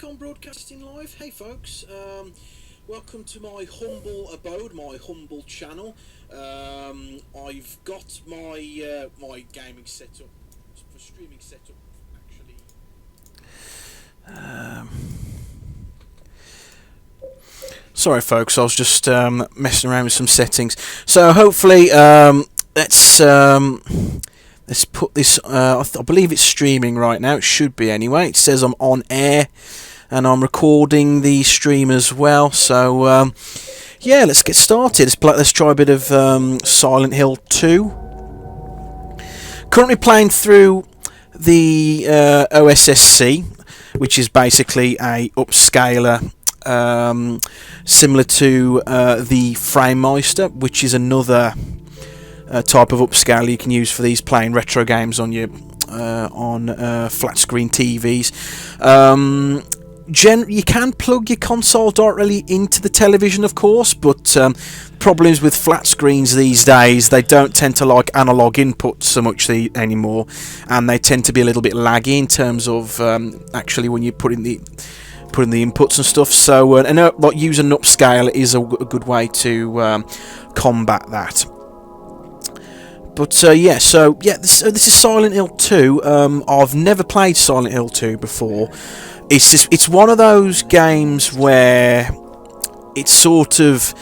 on Broadcasting Live. Hey folks, welcome to my humble abode, my humble channel. I've got my my gaming setup for streaming setup actually. Sorry folks, I was just messing around with some settings. So hopefully let's put this, I believe it's streaming right now, it should be anyway. It says I'm on air and I'm recording the stream as well. So yeah, let's get started. Let's try a bit of Silent Hill 2. Currently playing through the OSSC, which is basically a upscaler similar to the FrameMeister, which is another type of upscale you can use for these playing retro games on your flat screen TVs. You can plug your console directly into the television, of course, but problems with flat screens these days, they don't tend to like analog input so much anymore, and they tend to be a little bit laggy in terms of actually when you put in the inputs and stuff. So like using an upscale is a good way to combat that. But this is Silent Hill 2. I've never played Silent Hill 2 before. It's one of those games where it sort of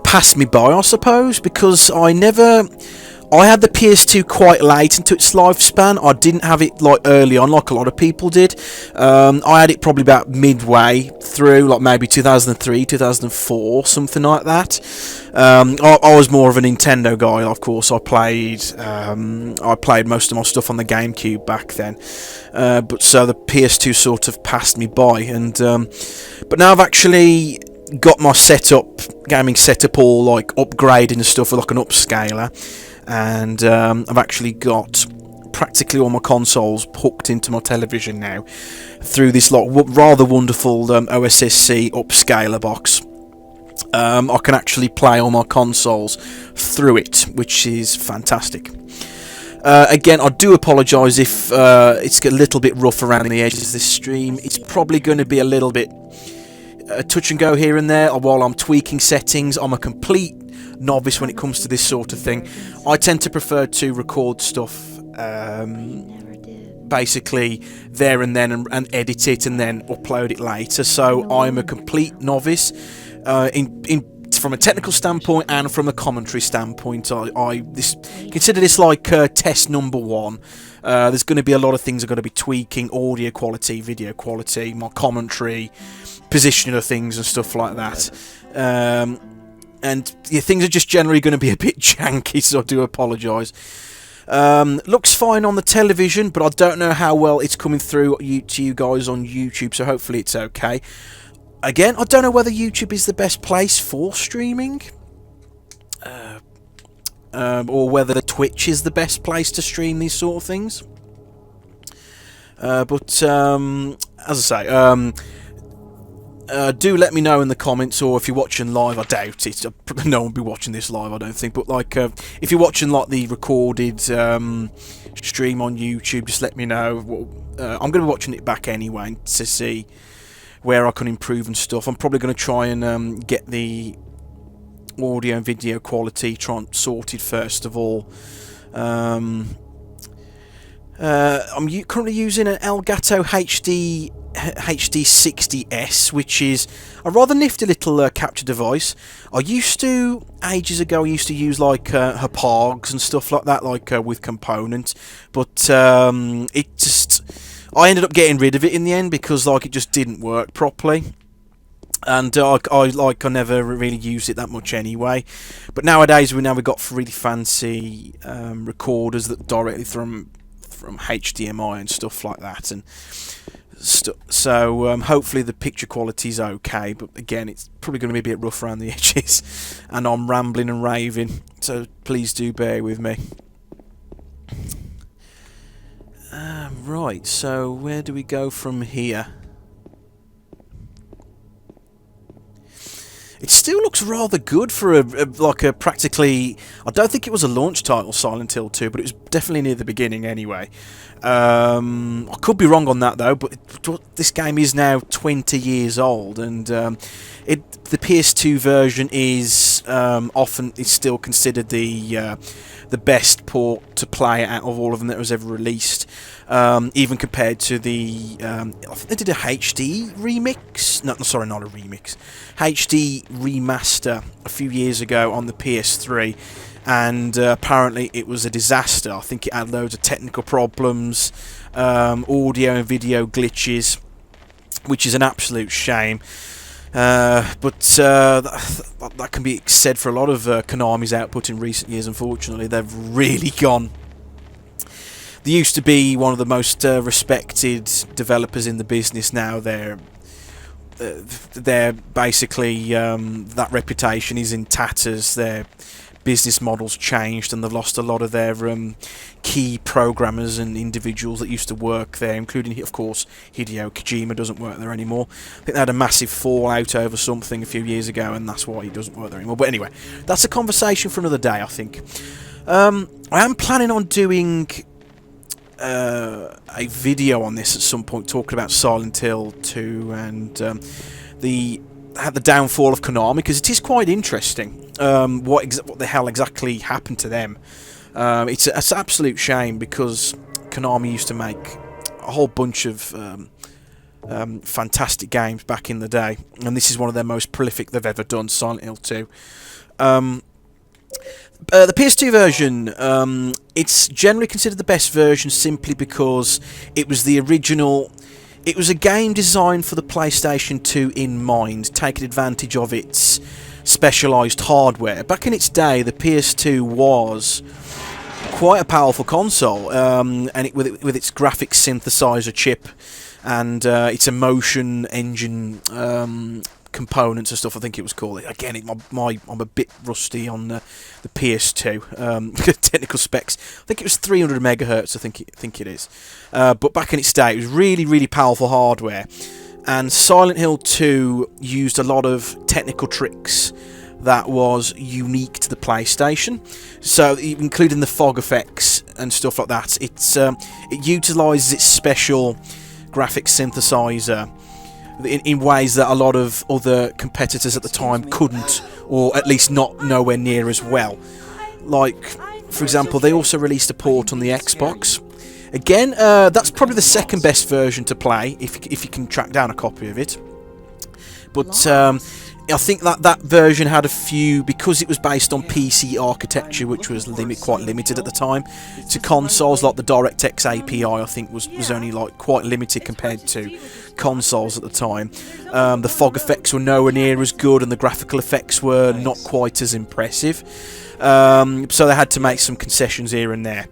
passed me by, I suppose, because I had the PS2 quite late into its lifespan. I didn't have it like early on, like a lot of people did. I had it probably about midway through, like maybe 2003, 2004, something like that. I was more of a Nintendo guy, of course. I played most of my stuff on the GameCube back then. But so the PS2 sort of passed me by, and but now I've actually got my gaming setup all like upgraded and stuff with like an upscaler. And I've actually got practically all my consoles hooked into my television now through this rather wonderful OSSC upscaler box. I can actually play all my consoles through it, which is fantastic. Again, I do apologise if it's a little bit rough around the edges of this stream. It's probably going to be a little bit touch and go here and there while I'm tweaking settings. I'm a complete novice when it comes to this sort of thing. I tend to prefer to record stuff basically there and then and edit it and then upload it later. So I'm a complete novice from a technical standpoint and from a commentary standpoint. I consider this like test number one. There's going to be a lot of things I'm going to be tweaking: audio quality, video quality, my commentary, positioning of things and stuff like that. And things are just generally going to be a bit janky, so I do apologise. Looks fine on the television, but I don't know how well it's coming through to you guys on YouTube, so hopefully it's okay. Again, I don't know whether YouTube is the best place for streaming, or whether the Twitch is the best place to stream these sort of things. But as I say, do let me know in the comments, or if you're watching live. I doubt it. No one will be watching this live, I don't think. But like, if you're watching like the recorded stream on YouTube, just let me know. I'm going to be watching it back anyway to see where I can improve and stuff. I'm probably going to try and get the audio and video quality sorted first of all. I'm currently using an Elgato HD60S, which is a rather nifty little capture device. Ages ago, I used to use like Hapogs and stuff like that, like with components, but I ended up getting rid of it in the end because like it just didn't work properly. And I never really used it that much anyway. But nowadays we've got really fancy recorders that directly from HDMI and stuff like that, and so hopefully the picture quality is okay. But again, it's probably going to be a bit rough around the edges, and I'm rambling and raving, so please do bear with me. Right, so where do we go from here? It still looks rather good for a practically. I don't think it was a launch title, Silent Hill 2, but it was definitely near the beginning anyway. I could be wrong on that though, but this game is now 20 years old, and the PS2 version is often is still considered the best port to play out of all of them that was ever released. Even compared to the, I think they did a HD remix. No, sorry, not a remix. HD remaster a few years ago on the PS3, and apparently it was a disaster. I think it had loads of technical problems, audio and video glitches, which is an absolute shame. But that can be said for a lot of Konami's output in recent years. Unfortunately, they've really gone. They used to be one of the most respected developers in the business. Now they're basically that reputation is in tatters. Their business model's changed, and they've lost a lot of their key programmers and individuals that used to work there, including, of course, Hideo Kojima doesn't work there anymore. I think they had a massive fallout over something a few years ago, and that's why he doesn't work there anymore. But anyway, that's a conversation for another day, I think. I am planning on doing a video on this at some point, talking about Silent Hill 2 and the downfall of Konami, because it is quite interesting. What the hell exactly happened to them? It's an absolute shame, because Konami used to make a whole bunch of fantastic games back in the day, and this is one of their most prolific they've ever done, Silent Hill 2. The PS2 version, it's generally considered the best version simply because it was the original. It was a game designed for the PlayStation 2 in mind, taking advantage of its specialised hardware. Back in its day, the PS2 was quite a powerful console, and with its graphics synthesizer chip and its emotion engine components and stuff, I think it was called. Again, I'm a bit rusty on the PS2 technical specs. I think it was 300 megahertz. I think it is. But back in its day, it was really, really powerful hardware. And Silent Hill 2 used a lot of technical tricks that was unique to the PlayStation. So, including the fog effects and stuff like that, it utilises its special graphics synthesizer in ways that a lot of other competitors at the time couldn't, or at least not nowhere near as well. Like, for example, they also released a port on the Xbox. Again, that's probably the second best version to play, if you can track down a copy of it. But I think that version had a few, because it was based on PC architecture, which was quite limited at the time, to consoles. Like the DirectX API, I think was only like quite limited compared to consoles at the time. The fog effects were nowhere near as good, and the graphical effects were not quite as impressive. So they had to make some concessions here and there.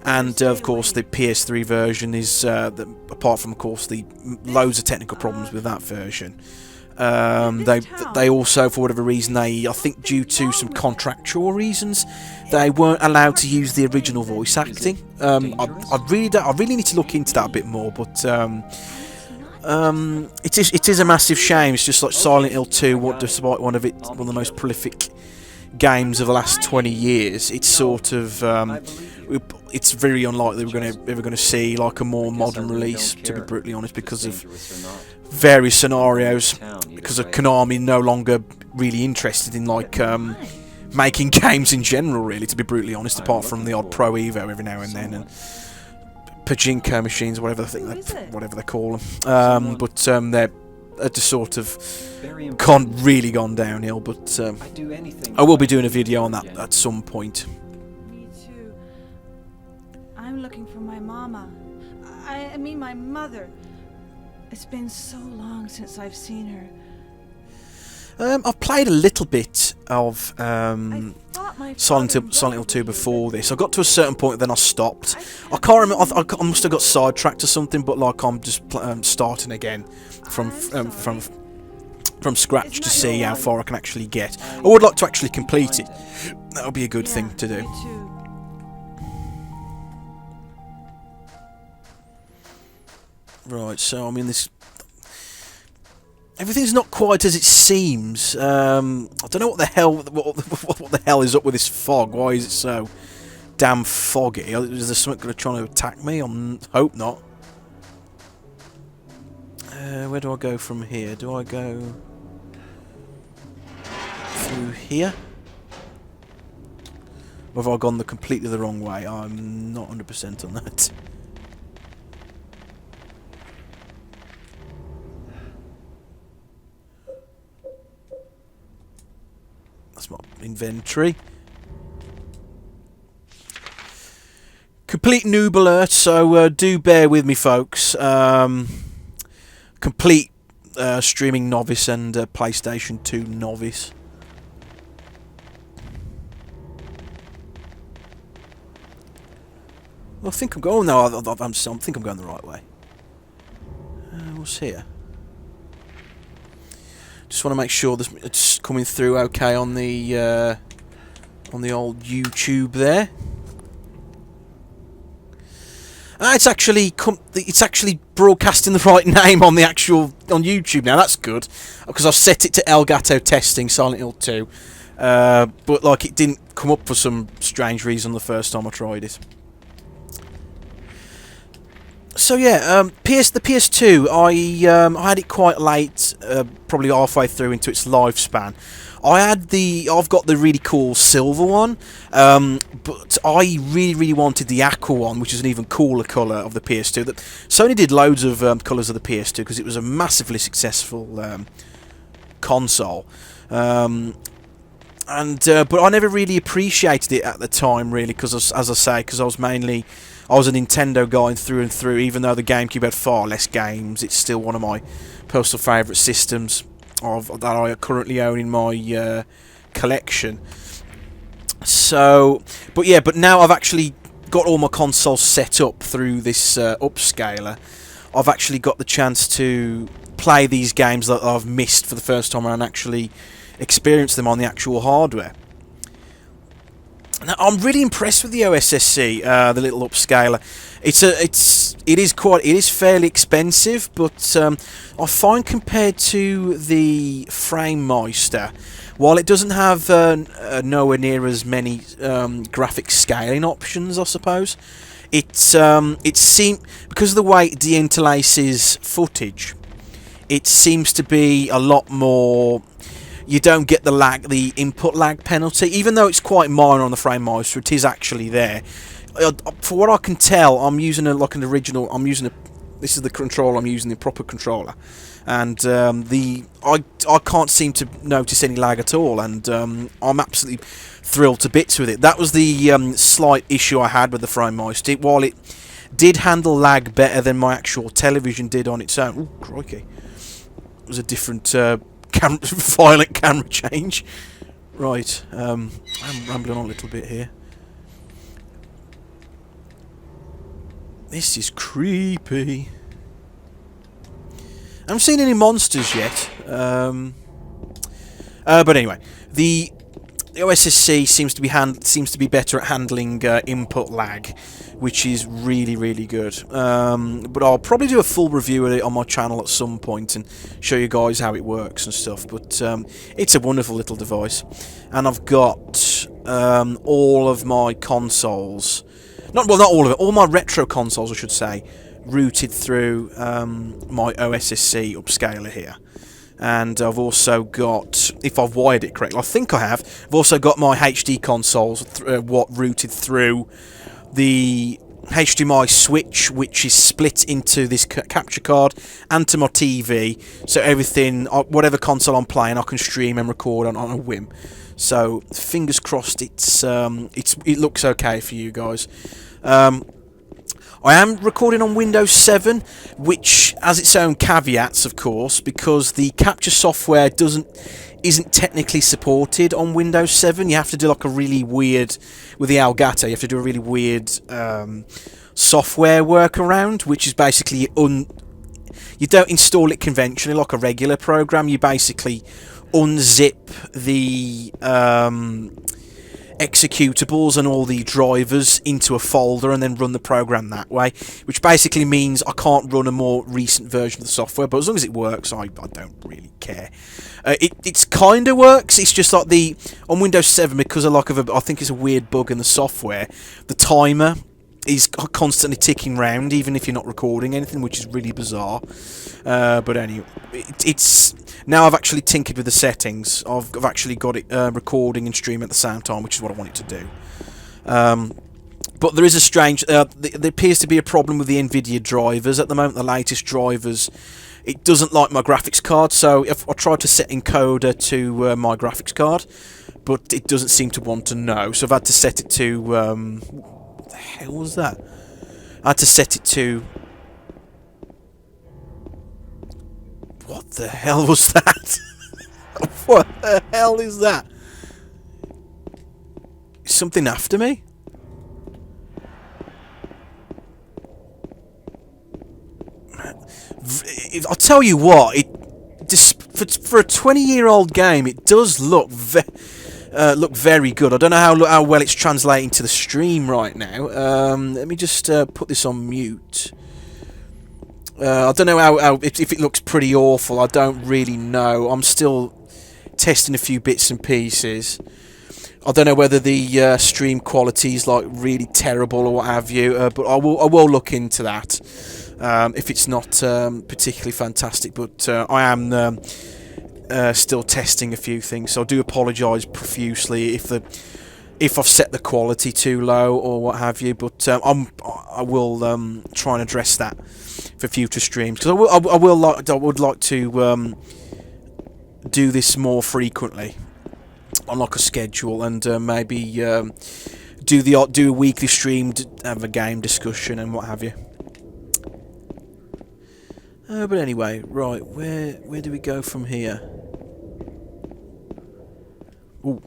And of course, the PS3 version is, apart from, of course, the loads of technical problems with that version. They also, for whatever reason, I think due to some contractual reasons, they weren't allowed to use the original voice acting. I really need to look into that a bit more, but it is a massive shame. It's just like Silent Hill 2, despite one of the most prolific games of the last 20 years, it's sort of it's very unlikely we're ever going to see like a more modern release, to be brutally honest, because of various scenarios, because of Konami no longer really interested in like making games in general, really, to be brutally honest, apart from the odd Pro Evo every now and then, and pachinko machines, whatever they call them. But they're just sort of really gone downhill. But I will be doing a video on that at some point. Me too. I'm looking for my mama. I mean my mother. It's been so long since I've seen her. I've played a little bit of Silent Hill 2 before this. I got to a certain point, then I stopped. I can't remember. I must have got sidetracked or something. But like, I'm just starting again from scratch to see how far I can actually get. I would like to actually complete it. That would be a good thing to do. Me too. Right, so I mean, this everything's not quite as it seems. I don't know what the hell what the hell is up with this fog. Why is it so damn foggy? Is there something trying to attack me? I hope not. Where do I go from here? Do I go through here? Or have I gone completely the wrong way? I'm not 100% on that. That's my inventory. Complete noob alert, so do bear with me, folks. Complete streaming novice and PlayStation 2 novice. Well, I think I'm going. No, I think I'm going the right way. What's here? Just want to make sure it's coming through okay on the old YouTube there. It's actually broadcasting the right name on YouTube now. That's good, because I've set it to Elgato testing Silent Hill 2, but like it didn't come up for some strange reason the first time I tried it. So yeah, the PS2, I had it quite late, probably halfway through into its lifespan. I've got the really cool silver one, but I really wanted the aqua one, which is an even cooler colour of the PS2. That Sony did loads of colours of the PS2 because it was a massively successful console. But I never really appreciated it at the time, really, because as I say, because I was a Nintendo guy through and through. Even though the GameCube had far less games, it's still one of my personal favourite systems that I currently own in my collection. So, but now I've actually got all my consoles set up through this upscaler. I've actually got the chance to play these games that I've missed for the first time and actually experience them on the actual hardware. Now, I'm really impressed with the OSSC, the little upscaler. It is fairly expensive, but I find compared to the Framemeister, while it doesn't have nowhere near as many graphic scaling options, I suppose, it seems, because of the way it deinterlaces footage, it seems to be a lot more. You don't get the input lag penalty, even though it's quite minor on the Framemeister. It is actually there. For what I can tell, I'm using this is the controller I'm using, the proper controller, and I can't seem to notice any lag at all, and I'm absolutely thrilled to bits with it. That was the slight issue I had with the Framemeister. While it did handle lag better than my actual television did on its own. Ooh, crikey! It was a different. Violent camera change. Right, I'm rambling on a little bit here. This is creepy. I haven't seen any monsters yet. But anyway, the OSSC seems to be better at handling input lag, which is really good. But I'll probably do a full review of it on my channel at some point and show you guys how it works and stuff. But it's a wonderful little device, and I've got all of my consoles, not all of it, all my retro consoles, I should say, routed through my OSSC upscaler here. And I've also got, if I've wired it correctly, I think I have, I've also got my HD consoles routed through the HDMI switch, which is split into this capture card and to my TV, so everything, whatever console I'm playing, I can stream and record on a whim. So fingers crossed it looks okay for you guys. I am recording on Windows 7, which has its own caveats, of course, because the capture software isn't technically supported on Windows 7. You have to do like a really weird, with the Elgato, you have to do a really weird software workaround, which is basically you don't install it conventionally like a regular program. You basically unzip the executables and all the drivers into a folder and then run the program that way, which basically means I can't run a more recent version of the software, but as long as it works, I don't really care. It's kind of works. It's just like on Windows 7, because I think it's a weird bug in the software, the timer is constantly ticking round even if you're not recording anything, which is really bizarre. But anyway, it's now I've actually tinkered with the settings. I've actually got it recording and streaming at the same time, which is what I want it to do. But there is a strange... there appears to be a problem with the NVIDIA drivers at the moment. The latest drivers, it doesn't like my graphics card. So if I tried to set encoder to my graphics card, but it doesn't seem to want to know. So I've had to set it to... what the hell was that? I had to set it to... What the hell was that? What the hell is that? Is something after me? I'll tell you what, for a 20-year-old game, it does look very good. I don't know how well it's translating to the stream right now. Let me just put this on mute. I don't know how if it looks pretty awful. I don't really know. I'm still testing a few bits and pieces. I don't know whether the stream quality is like really terrible or what have you, but I will look into that if it's not particularly fantastic. But I am still testing a few things, so I do apologise profusely if I've set the quality too low or what have you. But I will try and address that for future streams, because I would like to do this more frequently on like a schedule, and maybe do a weekly stream, have a game discussion and what have you. But anyway, right, where do we go from here? Ooh.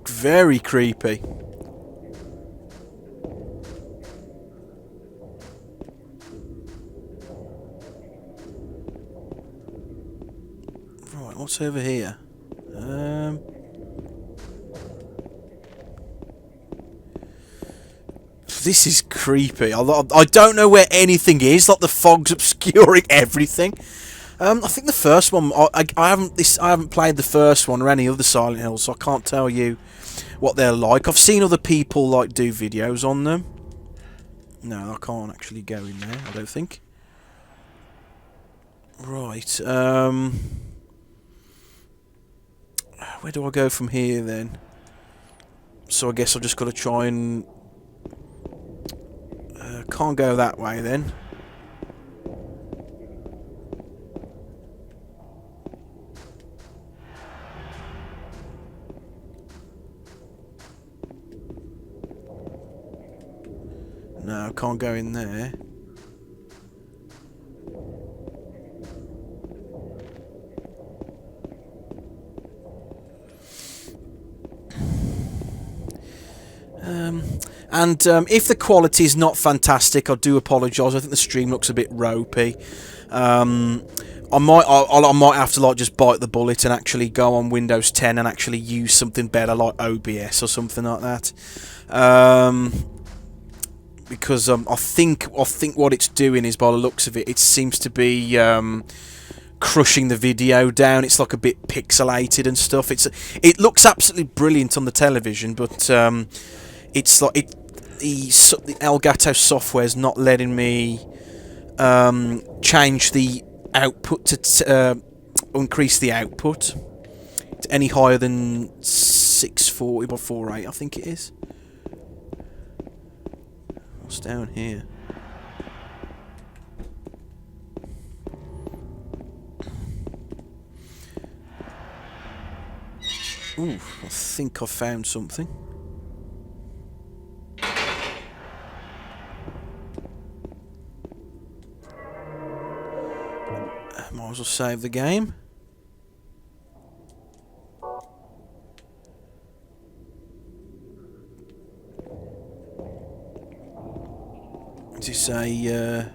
Very creepy. Right, what's over here? This is creepy. I don't know where anything is. Like the fog's obscuring everything. I think the first one. I haven't played the first one or any other Silent Hills, so I can't tell you what they're like. I've seen other people like do videos on them. No, I can't actually go in there, I don't think. Right, where do I go from here then? So I guess I've just got to try and... can't go that way then. No, can't go in there. If the quality is not fantastic, I do apologise. I think the stream looks a bit ropey. I might have to like just bite the bullet and actually go on Windows 10 and actually use something better like OBS or something like that. Because I think what it's doing is, by the looks of it, it seems to be crushing the video down. It's like a bit pixelated and stuff. It looks absolutely brilliant on the television, but it's like the Elgato software is not letting me change the output to increase the output to any higher than 640 by 48, I think it is. What's down here? Ooh, I think I found something. Might as well save the game. Does it say,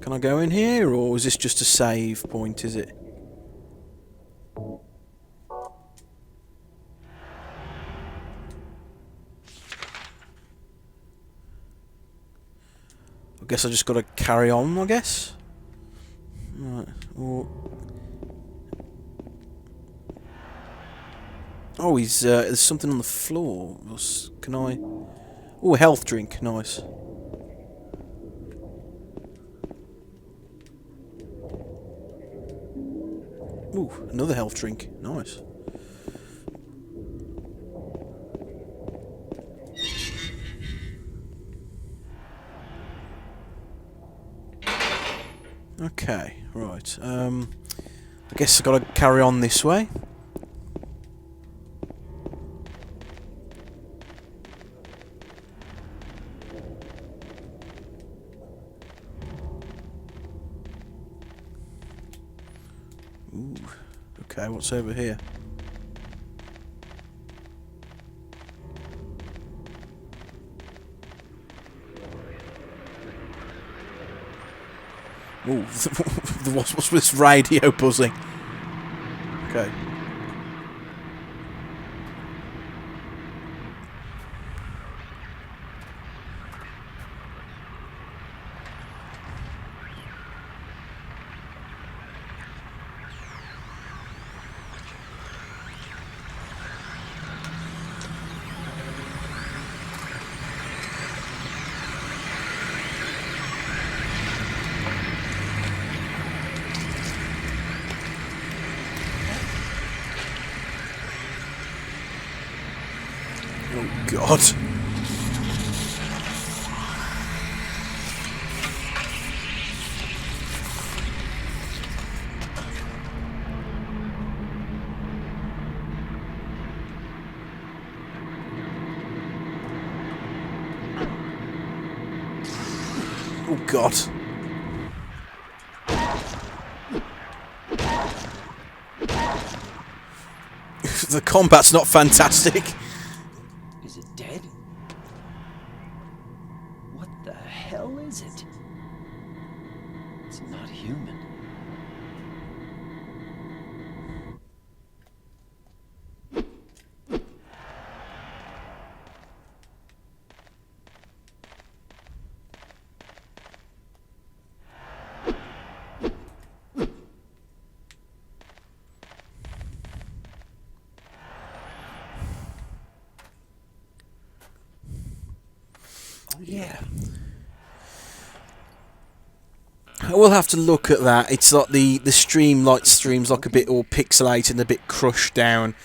can I go in here, or is this just a save point, is it? I guess I just got to carry on, I guess. Right. Oh, there's something on the floor. Can I... Oh, a health drink. Nice. Ooh, another health drink. Nice. Okay, right. I guess I've got to carry on this way. Ooh, okay, what's over here? Ooh, what's this radio buzzing? Okay. Oh God. Oh God. The combat's not fantastic. Is it dead? What the hell is it? It's not human. Yeah. I will have to look at that. It's like the stream's like a bit all pixelated and a bit crushed down.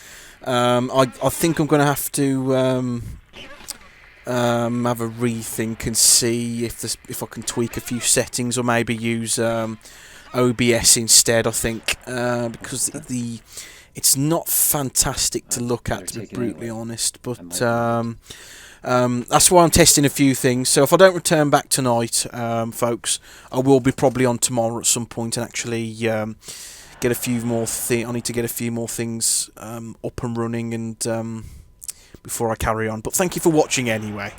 I think I'm going to have to have a rethink and see if I can tweak a few settings or maybe use OBS instead. I think because it's not fantastic to look at, to be brutally honest, but. That's why I'm testing a few things. So if I don't return back tonight, folks, I will be probably on tomorrow at some point and actually get a few more I need to get a few more things up and running and before I carry on. But thank you for watching anyway.